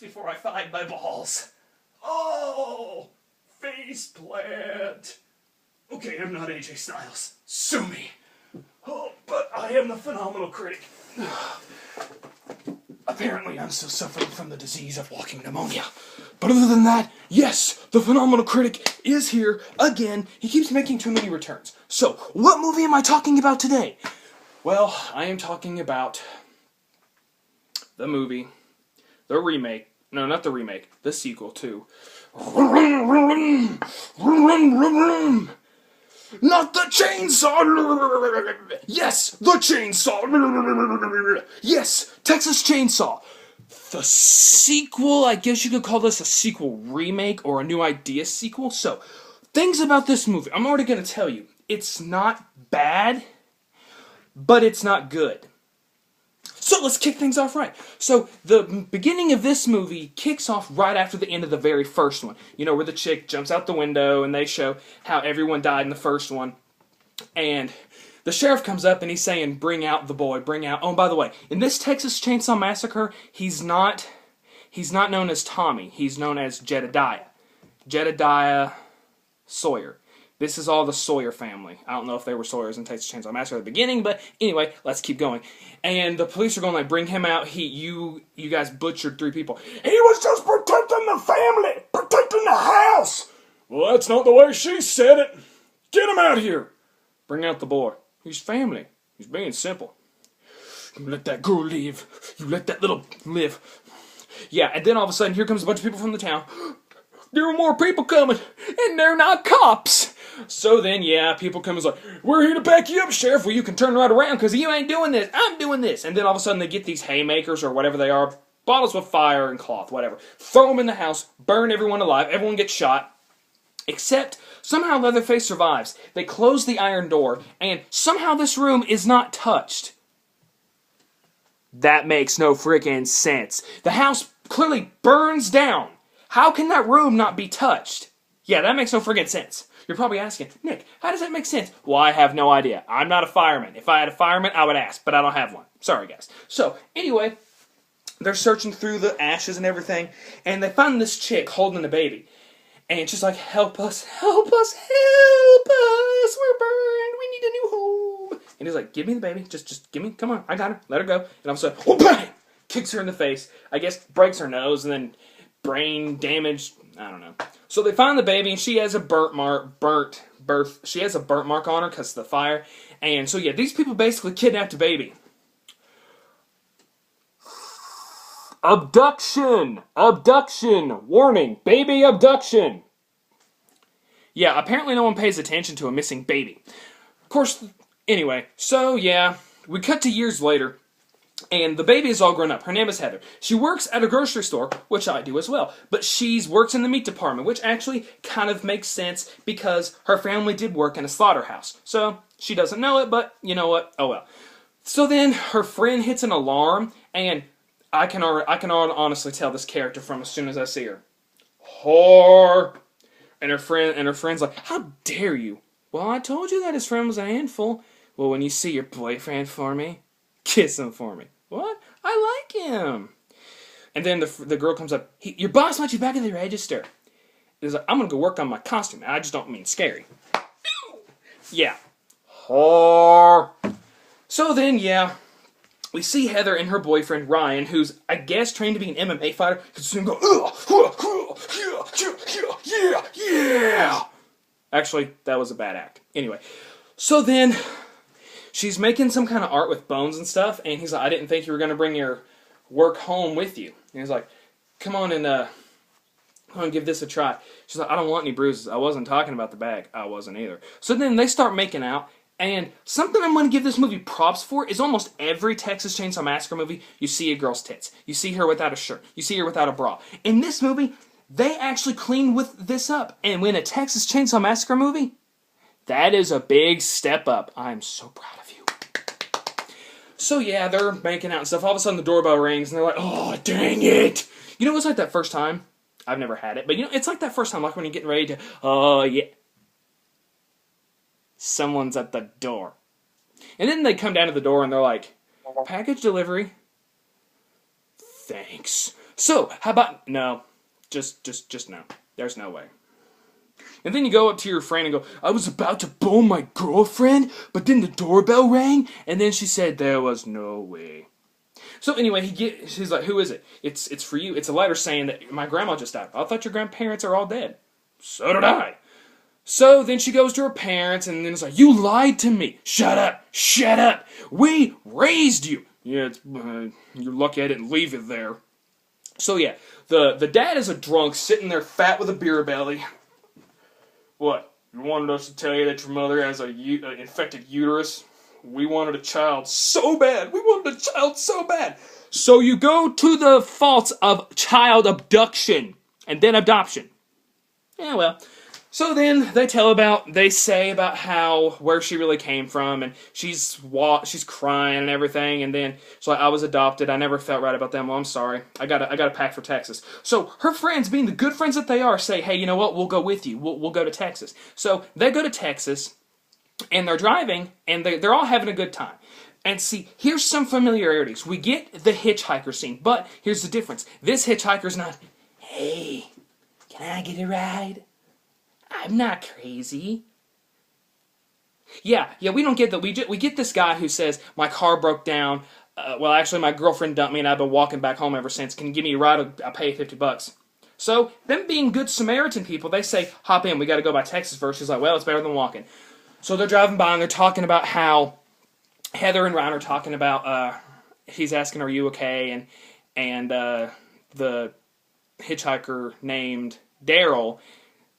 before I find my balls. Oh, face plant. Okay, I'm not AJ Styles. Sue me. Oh, but I am the phenomenal critic. Apparently, I'm still suffering from the disease of walking pneumonia. But other than that, yes, the phenomenal critic is here again. He keeps making too many returns. So, what movie am I talking about today? Well, I am talking about the movie, the remake. No, not the remake. The sequel to. Not the chainsaw! Yes, the chainsaw! Yes, Texas Chainsaw. The sequel, I guess you could call this a sequel remake or a new idea sequel. So, things about this movie, I'm already going to tell you. It's not bad, but it's not good. So let's kick things off right. So the beginning of this movie kicks off right after the end of the very first one. You know, where the chick jumps out the window and they show how everyone died in the first one. And the sheriff comes up and he's saying, bring out the boy, bring out... Oh, and by the way, in this Texas Chainsaw Massacre, he's not known as Tommy. He's known as Jedediah. Jedediah Sawyer. This is all the Sawyer family. I don't know if they were Sawyers in Texas Chainsaw Massacre at the beginning, but anyway, let's keep going. And the police are going like, bring him out. You guys butchered 3 people. He was just protecting the family, protecting the house. Well, that's not the way she said it. Get him out here. Bring out the boy. He's family. He's being simple. You let that girl live. You let that little live. Yeah, and then all of a sudden, here comes a bunch of people from the town. There are more people coming, and they're not cops. So then, yeah, people come and like, we're here to back you up, Sheriff. Well, you can turn right around because you ain't doing this. I'm doing this. And then all of a sudden they get these haymakers or whatever they are, bottles with fire and cloth, whatever. Throw them in the house, burn everyone alive. Everyone gets shot. Except, somehow Leatherface survives. They close the iron door, and somehow this room is not touched. That makes no freaking sense. The house clearly burns down. How can that room not be touched? Yeah, that makes no friggin' sense. You're probably asking, Nick, how does that make sense? Well, I have no idea. I'm not a fireman. If I had a fireman, I would ask, but I don't have one. Sorry, guys. So, anyway, they're searching through the ashes and everything, and they find this chick holding a baby. And she's like, help us, help us, help us. We're burned. We need a new home. And he's like, give me the baby. Just give me, come on. I got her. Let her go. And all of a sudden, oh, bang! Kicks her in the face. I guess breaks her nose, and then brain damage. I don't know. So they find the baby, and she has a she has a burnt mark on her because of the fire. And so, yeah, these people basically kidnapped a baby. Abduction! Abduction! Warning, baby abduction! Yeah, apparently no one pays attention to a missing baby. Of course, anyway, so, yeah, we cut to years later. And the baby is all grown up. Her name is Heather. She works at a grocery store, which I do as well. But she works in the meat department, which actually kind of makes sense because her family did work in a slaughterhouse. So, she doesn't know it, but you know what? Oh well. So then, her friend hits an alarm, and I can honestly tell this character from as soon as I see her. Whore! And her friend's like, how dare you? Well, I told you that his friend was a handful. Well, when you see your boyfriend for me, kiss him for me. What? I like him. And then the girl comes up. Your boss wants you back at the register. He's like, I'm going to go work on my costume. I just don't mean scary. Yeah. Whore. So then, yeah, we see Heather and her boyfriend, Ryan, who's, I guess, trained to be an MMA fighter. He's going to go, yeah. Actually, that was a bad act. Anyway, so then she's making some kind of art with bones and stuff, and he's like, I didn't think you were going to bring your work home with you. And he's like, come on and give this a try. She's like, I don't want any bruises. I wasn't talking about the bag. I wasn't either. So then they start making out, and something I'm going to give this movie props for is almost every Texas Chainsaw Massacre movie, you see a girl's tits. You see her without a shirt. You see her without a bra. In this movie, they actually cleaned this up. And when a Texas Chainsaw Massacre movie, that is a big step up. I'm so proud of you. So yeah, they're making out and stuff. All of a sudden the doorbell rings and they're like, oh, dang it. You know, it was like that first time. I've never had it. But you know, it's like that first time, like when you're getting ready to, oh yeah. Someone's at the door. And then they come down to the door and they're like, package delivery. Thanks. So, how about, no, just no. There's no way. And then you go up to your friend and go, I was about to bone my girlfriend, but then the doorbell rang, and then she said there was no way. So anyway, she's like, who is it? It's for you. It's a letter saying that my grandma just died. I thought your grandparents are all dead. So did I. So then she goes to her parents, and then it's like, you lied to me. Shut up. Shut up. We raised you. Yeah, you're lucky I didn't leave you there. So yeah, the dad is a drunk sitting there fat with a beer belly. What? You wanted us to tell you that your mother has an infected uterus? We wanted a child so bad. We wanted a child so bad. So you go to the faults of child abduction and then adoption. Yeah, well. So then they say about where she really came from, and she's crying and everything, and then she's like, I was adopted, I never felt right about them, well, I'm sorry, I got to pack for Texas. So her friends, being the good friends that they are, say, hey, you know what, we'll go with you, we'll go to Texas. So they go to Texas, and they're driving, and they're all having a good time. And see, here's some familiarities. We get the hitchhiker scene, but here's the difference. This hitchhiker's not, hey, can I get a ride? I'm not crazy. Yeah, we don't get that. We get this guy who says, my car broke down. Well, actually, my girlfriend dumped me, and I've been walking back home ever since. Can you give me a ride? I'll pay you $50. So, them being good Samaritan people, they say, hop in. We got to go by Texas first. She's like, well, it's better than walking. So they're driving by, and they're talking about how Heather and Ryan are talking about, he's asking, are you okay? And the hitchhiker named Daryl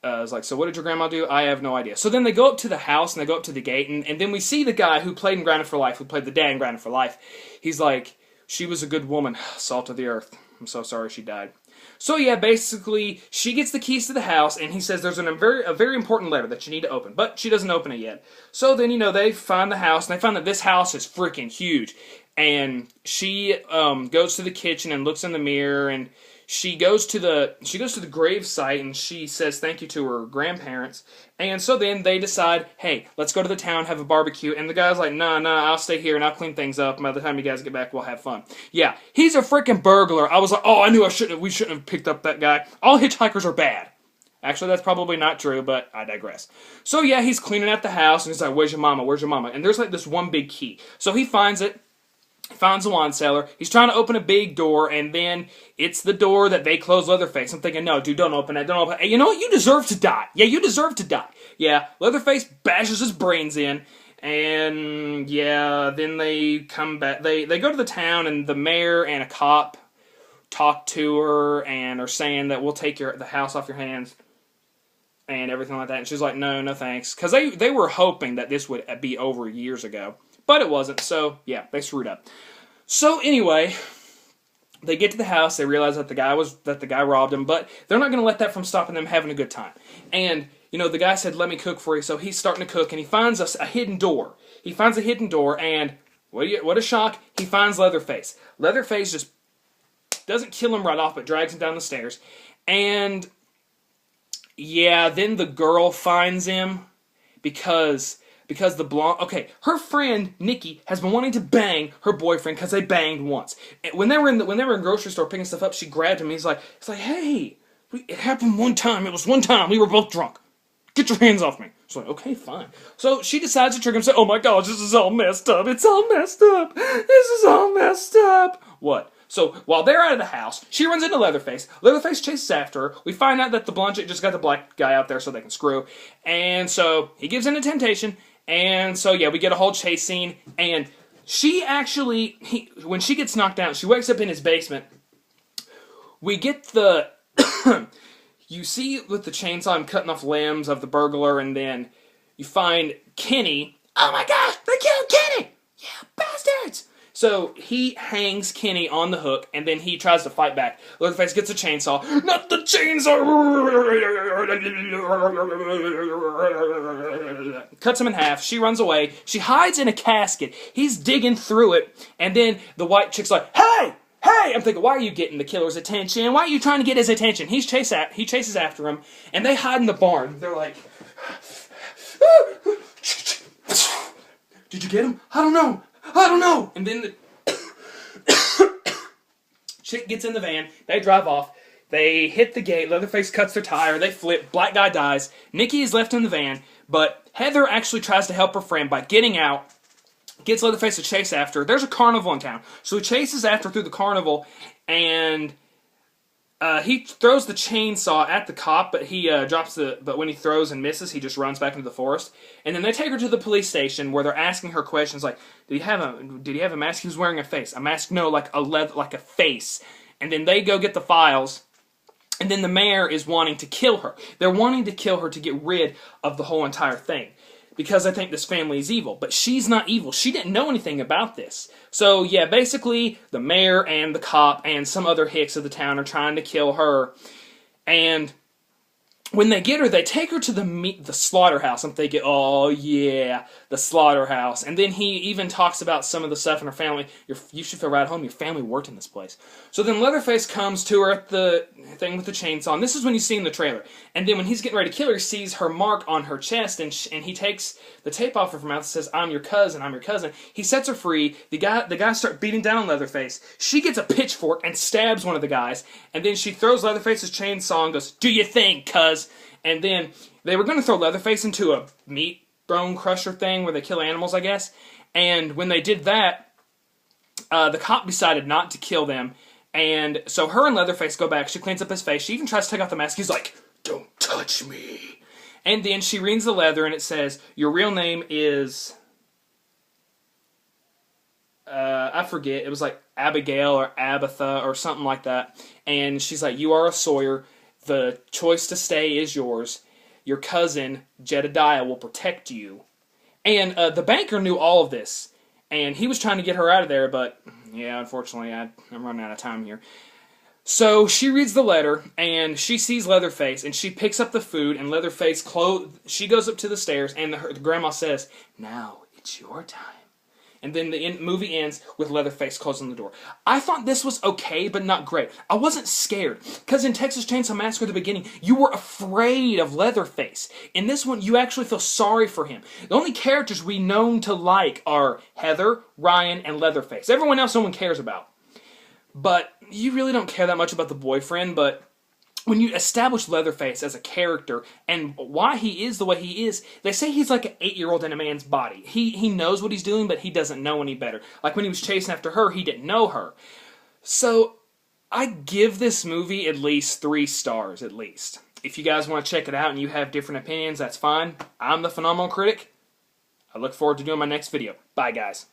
is like, so what did your grandma do? I have no idea. So then they go up to the house, and they go up to the gate, and then we see the guy who played in Grounded for Life, who played the dad in Grounded for Life. He's like, she was a good woman, salt of the earth. I'm so sorry she died. So yeah, basically, she gets the keys to the house, and he says there's a very important letter that you need to open, but she doesn't open it yet. So then, they find the house, and they find that this house is freaking huge. And she goes to the kitchen and looks in the mirror, and she goes to the grave site, and she says thank you to her grandparents. And so then they decide, hey, let's go to the town, have a barbecue. And the guy's like, nah, I'll stay here and I'll clean things up. And by the time you guys get back, we'll have fun. Yeah, he's a freaking burglar. I was like, oh, I knew we shouldn't have picked up that guy. All hitchhikers are bad. Actually, that's probably not true, but I digress. So yeah, he's cleaning out the house, and he's like, where's your mama? Where's your mama? And there's like this one big key. So he finds it. Finds a wine cellar. He's trying to open a big door, and then it's the door that they close Leatherface. I'm thinking, no, dude, don't open it. Don't open it. Hey, you know what? You deserve to die. Yeah, you deserve to die. Yeah, Leatherface bashes his brains in, and yeah, then they come back. They go to the town, and the mayor and a cop talk to her and are saying that we'll take the house off your hands and everything like that. And she's like, no thanks. Because they were hoping that this would be over years ago. But it wasn't, so yeah, they screwed up. So anyway, they get to the house, they realize that the guy robbed them, but they're not going to let that from stopping them having a good time. And, the guy said, let me cook for you, so he's starting to cook, and he finds a hidden door. He finds a hidden door, and what a shock, he finds Leatherface. Leatherface just doesn't kill him right off, but drags him down the stairs. And, yeah, then the girl finds him because the blonde... Okay, her friend, Nikki, has been wanting to bang her boyfriend because they banged once. And when they were in the grocery store picking stuff up, she grabbed him. He's like, hey, it happened one time. It was one time. We were both drunk. Get your hands off me. She's like, okay, fine. So she decides to trigger him and say, oh my gosh, this is all messed up. It's all messed up. This is all messed up. What? So, while they're out of the house, she runs into Leatherface. Leatherface chases after her. We find out that the blonde chick just got the black guy out there so they can screw. And so, he gives in to temptation. And so, yeah, we get a whole chase scene, and she actually, when she gets knocked out, she wakes up in his basement. We get the, you see with the chainsaw him cutting off limbs of the burglar, and then you find Kenny. Oh my gosh, they killed Kenny! You bastards! So he hangs Kenny on the hook, and then he tries to fight back. Leatherface gets a chainsaw. Not the chainsaw! Cuts him in half. She runs away. She hides in a casket. He's digging through it, and then the white chick's like, hey! Hey! I'm thinking, why are you getting the killer's attention? Why are you trying to get his attention? He chases after him, and they hide in the barn. They're like, did you get him? I don't know. And then Chick gets in the van. They drive off. They hit the gate. Leatherface cuts their tire. They flip. Black guy dies. Nikki is left in the van, but Heather actually tries to help her friend by getting out. Gets Leatherface to chase after her. There's a carnival in town, so he chases after her through the carnival, and he throws the chainsaw at the cop, but he drops the. But when he throws and misses, he just runs back into the forest. And then they take her to the police station where they're asking her questions like, "Did he have a mask? He was wearing a face. A mask? No, like a face." And then they go get the files. And then the mayor is wanting to kill her. They're wanting to kill her to get rid of the whole entire thing. Because I think this family is evil. But she's not evil. She didn't know anything about this. So, yeah, basically, the mayor and the cop and some other hicks of the town are trying to kill her. And when they get her, they take her to the slaughterhouse. I'm thinking, oh, yeah, the slaughterhouse. And then he even talks about some of the stuff in her family. You should feel right at home. Your family worked in this place. So then Leatherface comes to her at the thing with the chainsaw. And this is when you see in the trailer. And then when he's getting ready to kill her, he sees her mark on her chest. And he takes the tape off of her mouth and says, I'm your cousin, I'm your cousin. He sets her free. The guys start beating down on Leatherface. She gets a pitchfork and stabs one of the guys. And then she throws Leatherface's chainsaw and goes, do you think, cuz? And then they were going to throw Leatherface into a meat bone crusher thing where they kill animals, I guess. And when they did that, the cop decided not to kill them. And so her and Leatherface go back. She cleans up his face. She even tries to take off the mask. He's like, don't touch me. And then she reads the leather and it says, your real name is... I forget. It was like Abigail or Abatha or something like that. And she's like, you are a Sawyer. The choice to stay is yours. Your cousin, Jedediah, will protect you. And the banker knew all of this. And he was trying to get her out of there, but, yeah, unfortunately, I'm running out of time here. So she reads the letter, and she sees Leatherface, and she picks up the food, and Leatherface, she goes up to the stairs, and the grandma says, now it's your time. And then the movie ends with Leatherface closing the door. I thought this was okay, but not great. I wasn't scared, because in Texas Chainsaw Massacre at the beginning, you were afraid of Leatherface. In this one, you actually feel sorry for him. The only characters we known to like are Heather, Ryan, and Leatherface. Everyone else no one cares about. But you really don't care that much about the boyfriend, but when you establish Leatherface as a character and why he is the way he is, they say he's like an 8-year-old in a man's body. He knows what he's doing, but he doesn't know any better. Like when he was chasing after her, he didn't know her. So I give this movie at least 3 stars, at least. If you guys want to check it out and you have different opinions, that's fine. I'm the Phenomenal Critic. I look forward to doing my next video. Bye, guys.